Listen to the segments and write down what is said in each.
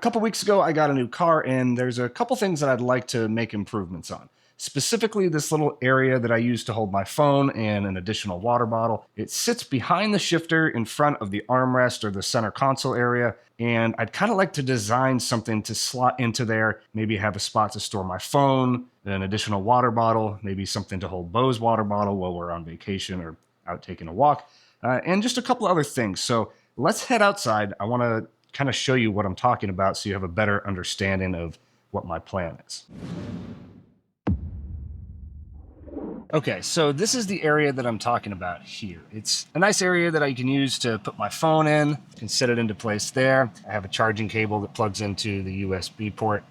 couple weeks ago, I got a new car, and there's a couple things that I'd like to make improvements on. Specifically, this little area that I use to hold my phone and an additional water bottle. It sits behind the shifter in front of the armrest or the center console area, and I'd kind of like to design something to slot into there, maybe have a spot to store my phone, an additional water bottle, maybe something to hold Bo's water bottle while we're on vacation or out taking a walk, and just a couple other things. So let's head outside. I want to kind of show you what I'm talking about so you have a better understanding of what my plan is. Okay, so this is the area that I'm talking about here. It's a nice area that I can use to put my phone in, can set it into place there. I have a charging cable that plugs into the USB port,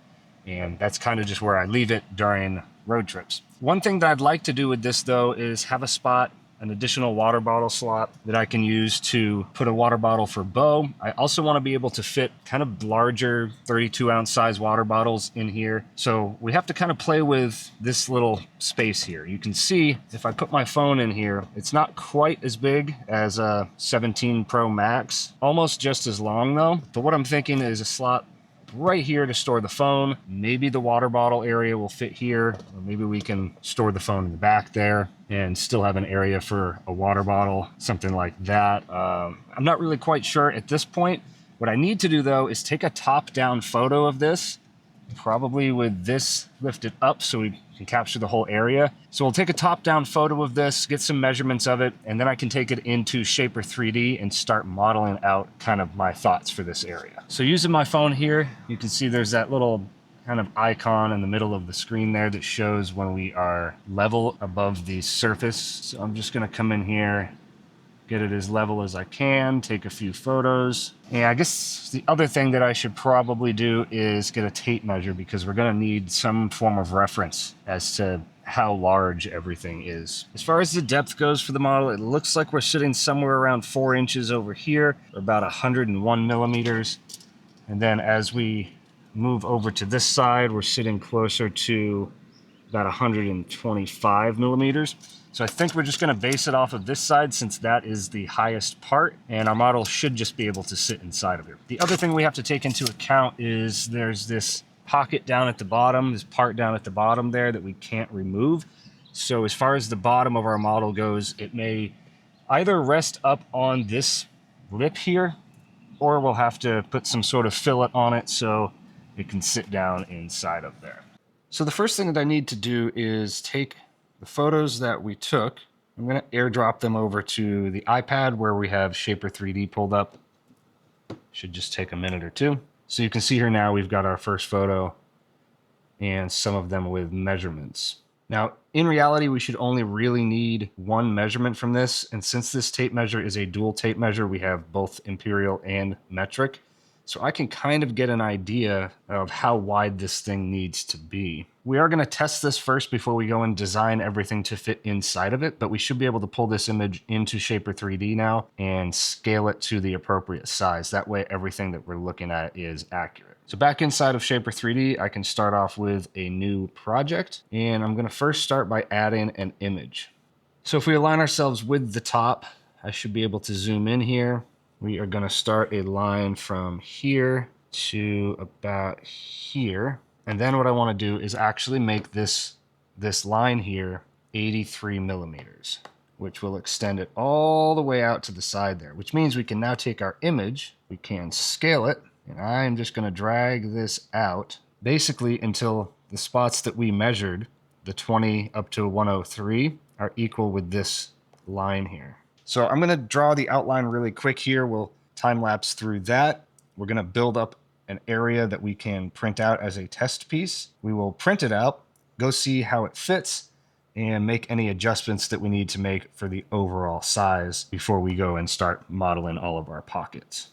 and that's kind of just where I leave it during road trips. One thing that I'd like to do with this though is have a spot, an additional water bottle slot that I can use to put a water bottle for Bo. I also want to be able to fit kind of larger 32-ounce size water bottles in here. So we have to kind of play with this little space here. You can see if I put my phone in here, it's not quite as big as a 17 Pro Max, almost just as long though. But what I'm thinking is a slot right here to store the phone. Maybe the water bottle area will fit here, or maybe we can store the phone in the back there and still have an area for a water bottle, something like that. I'm not really quite sure at this point. What I need to do though is take a top-down photo of this, probably with this lifted up so we can capture the whole area. So we'll take a top-down photo of this, get some measurements of it, and then I can take it into Shaper 3D and start modeling out kind of my thoughts for this area. So using my phone here, you can see there's that little kind of icon in the middle of the screen there that shows when we are level above the surface. So I'm just gonna come in here, get it as level as I can, take a few photos. And I guess the other thing that I should probably do is get a tape measure, because we're gonna need some form of reference as to how large everything is. As far as the depth goes for the model, it looks like we're sitting somewhere around 4 inches over here, or about 101 millimeters. And then as we move over to this side, we're sitting closer to about 125 millimeters. So I think we're just gonna base it off of this side since that is the highest part, and our model should just be able to sit inside of it. The other thing we have to take into account is there's this pocket down at the bottom, this part down at the bottom there that we can't remove. So as far as the bottom of our model goes, it may either rest up on this lip here, or we'll have to put some sort of fillet on it so it can sit down inside of there. So the first thing that I need to do is take the photos that we took. I'm going to airdrop them over to the iPad where we have Shaper 3D pulled up. Should just take a minute or two. So you can see here now we've got our first photo and some of them with measurements. Now, in reality, we should only really need one measurement from this. And since this tape measure is a dual tape measure, we have both imperial and metric. So I can kind of get an idea of how wide this thing needs to be. We are going to test this first before we go and design everything to fit inside of it, but we should be able to pull this image into Shaper 3D now and scale it to the appropriate size. That way everything that we're looking at is accurate. So back inside of Shaper 3D, I can start off with a new project, and I'm going to first start by adding an image. So if we align ourselves with the top, I should be able to zoom in here. We are going to start a line from here to about here. And then what I want to do is actually make this line here 83 millimeters, which will extend it all the way out to the side there, which means we can now take our image, we can scale it, and I'm just going to drag this out basically until the spots that we measured, the 20 up to 103, are equal with this line here. So I'm going to draw the outline really quick here. We'll time lapse through that. We're going to build up an area that we can print out as a test piece. We will print it out, go see how it fits, and make any adjustments that we need to make for the overall size before we go and start modeling all of our pockets.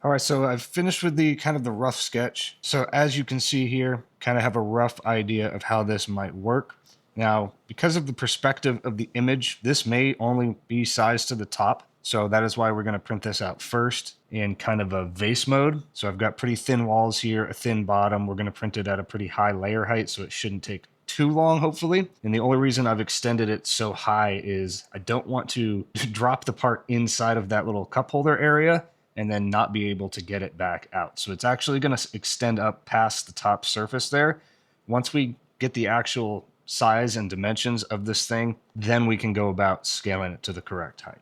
All right, so I've finished with the kind of the rough sketch. So as you can see here, kind of have a rough idea of how this might work. Now, because of the perspective of the image, this may only be sized to the top. So that is why we're going to print this out first in kind of a vase mode. So I've got pretty thin walls here, a thin bottom. We're going to print it at a pretty high layer height, so it shouldn't take too long, hopefully. And the only reason I've extended it so high is I don't want to drop the part inside of that little cup holder area and then not be able to get it back out. So it's actually going to extend up past the top surface there. Once we get the actual size and dimensions of this thing, then we can go about scaling it to the correct height.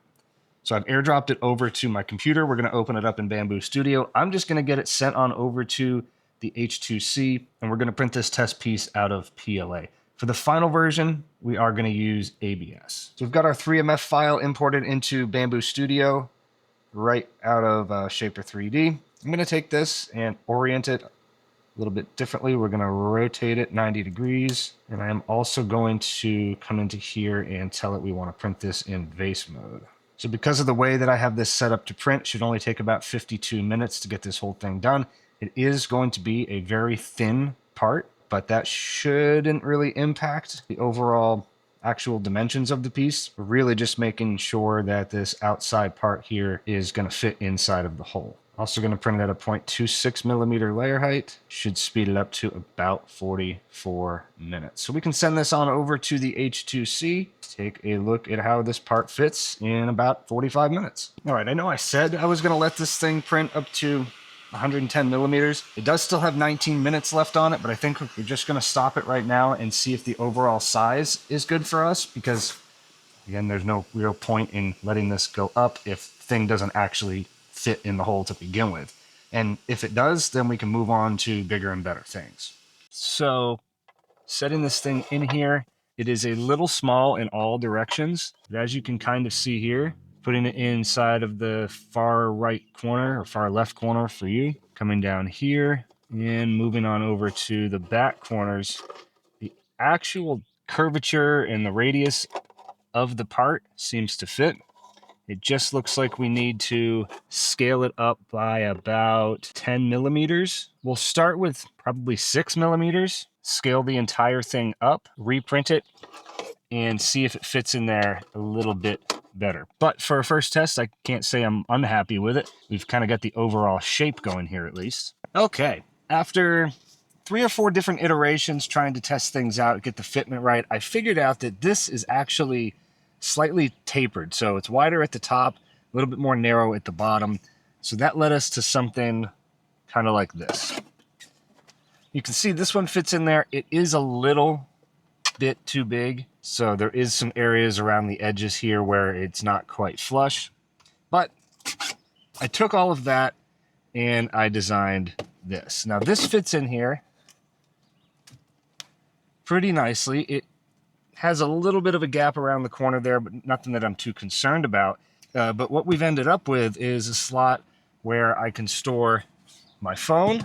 So I've airdropped it over to my computer. We're going to open it up in Bambu Studio. I'm just going to get it sent on over to the H2C, and we're going to print this test piece out of PLA. For the final version, we are going to use ABS. So we've got our 3MF file imported into Bambu Studio right out of Shaper 3D. I'm going to take this and orient it a little bit differently. We're going to rotate it 90 degrees. And I am also going to come into here and tell it we want to print this in vase mode. So because of the way that I have this set up to print, it should only take about 52 minutes to get this whole thing done. It is going to be a very thin part, but that shouldn't really impact the overall actual dimensions of the piece. We're really just making sure that this outside part here is going to fit inside of the hole. Also going to print it at a 0.26 millimeter layer height. Should speed it up to about 44 minutes. So we can send this on over to the H2C. Take a look at how this part fits in about 45 minutes. All right, I know I said I was going to let this thing print up to 110 millimeters. It does still have 19 minutes left on it, but I think we're just going to stop it right now and see if the overall size is good for us, because again, there's no real point in letting this go up if the thing doesn't actually fit in the hole to begin with. And if it does, then we can move on to bigger and better things. So setting this thing in here, it is a little small in all directions, but as you can kind of see here, putting it inside of the far right corner or far left corner for you, coming down here and moving on over to the back corners, the actual curvature and the radius of the part seems to fit. It just looks like we need to scale it up by about 10 millimeters. We'll start with probably 6 millimeters, scale the entire thing up, reprint it, and see if it fits in there a little bit better. But for a first test, I can't say I'm unhappy with it. We've kind of got the overall shape going here at least. Okay, after 3 or 4 different iterations trying to test things out, get the fitment right, I figured out that this is actually slightly tapered. So it's wider at the top, a little bit more narrow at the bottom. So that led us to something kind of like this. You can see this one fits in there. It is a little bit too big. So there is some areas around the edges here where it's not quite flush. But I took all of that and I designed this. Now this fits in here pretty nicely. It has a little bit of a gap around the corner there, but nothing that I'm too concerned about. But what we've ended up with is a slot where I can store my phone,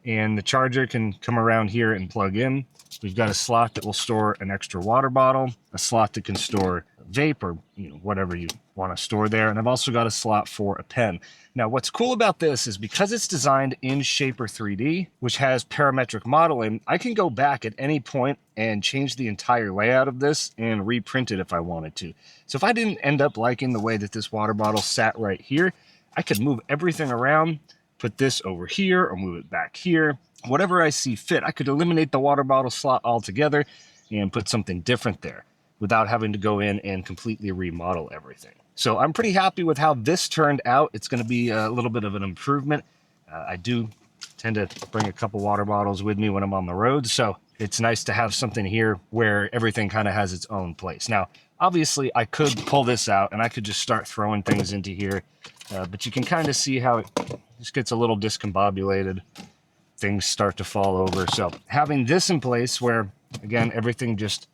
and the charger can come around here and plug in. We've got a slot that will store an extra water bottle, a slot that can store vape or whatever you want to store there, and I've also got a slot for a pen. Now, what's cool about this is because it's designed in Shaper 3D, which has parametric modeling, I can go back at any point and change the entire layout of this and reprint it if I wanted to. So if I didn't end up liking the way that this water bottle sat right here, I could move everything around, put this over here or move it back here, whatever I see fit. I could eliminate the water bottle slot altogether and put something different there without having to go in and completely remodel everything. So I'm pretty happy with how this turned out. It's going to be a little bit of an improvement. I do tend to bring a couple water bottles with me when I'm on the road, so it's nice to have something here where everything kind of has its own place. Now, obviously, I could pull this out and I could just start throwing things into here, but you can kind of see how it just gets a little discombobulated. Things start to fall over. So having this in place where, again, everything just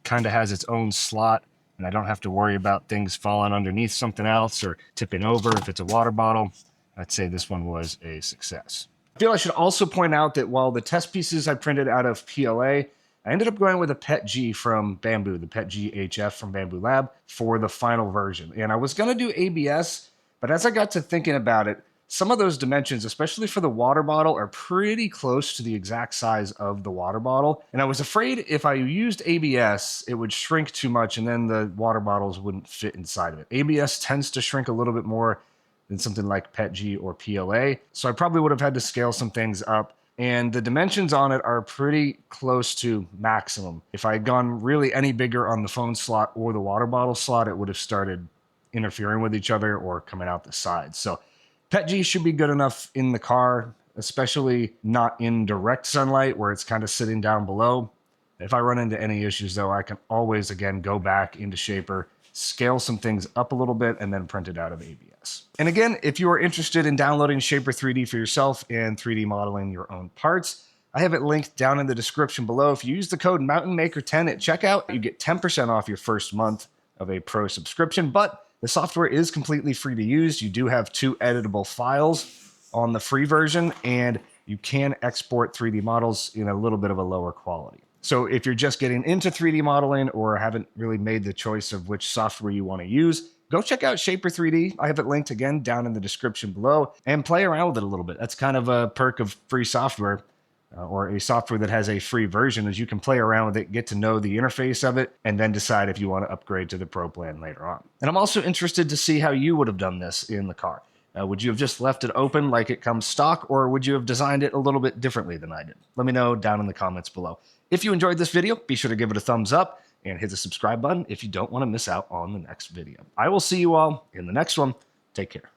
kind of has its own slot, and I don't have to worry about things falling underneath something else or tipping over if it's a water bottle, I'd say this one was a success. I feel I should also point out that while the test pieces I printed out of PLA, I ended up going with a PET-G from Bambu, the PET-G HF from Bambu Lab, for the final version. And I was going to do ABS, but as I got to thinking about it, some of those dimensions, especially for the water bottle, are pretty close to the exact size of the water bottle. And I was afraid if I used ABS, it would shrink too much and then the water bottles wouldn't fit inside of it. ABS tends to shrink a little bit more than something like PET-G or PLA. So I probably would have had to scale some things up and the dimensions on it are pretty close to maximum. If I had gone really any bigger on the phone slot or the water bottle slot, it would have started interfering with each other or coming out the sides. So PETG should be good enough in the car, especially not in direct sunlight where it's kind of sitting down below. If I run into any issues though, I can always, again, go back into Shaper, scale some things up a little bit, and then print it out of ABS. And again, if you are interested in downloading Shaper 3D for yourself and 3D modeling your own parts, I have it linked down in the description below. If you use the code MountainMaker10 at checkout, you get 10% off your first month of a pro subscription, but the software is completely free to use. You do have 2 editable files on the free version, and you can export 3D models in a little bit of a lower quality. So if you're just getting into 3D modeling or haven't really made the choice of which software you want to use, go check out Shaper 3D. I have it linked again down in the description below, and play around with it a little bit. That's kind of a perk of free software, or a software that has a free version, is you can play around with it, get to know the interface of it, and then decide if you want to upgrade to the pro plan later on. And I'm also interested to see how you would have done this in the car. Would you have just left it open like it comes stock, or would you have designed it a little bit differently than I did? Let me know down in the comments below. If you enjoyed this video, be sure to give it a thumbs up and hit the subscribe button if you don't want to miss out on the next video. I will see you all in the next one. Take care.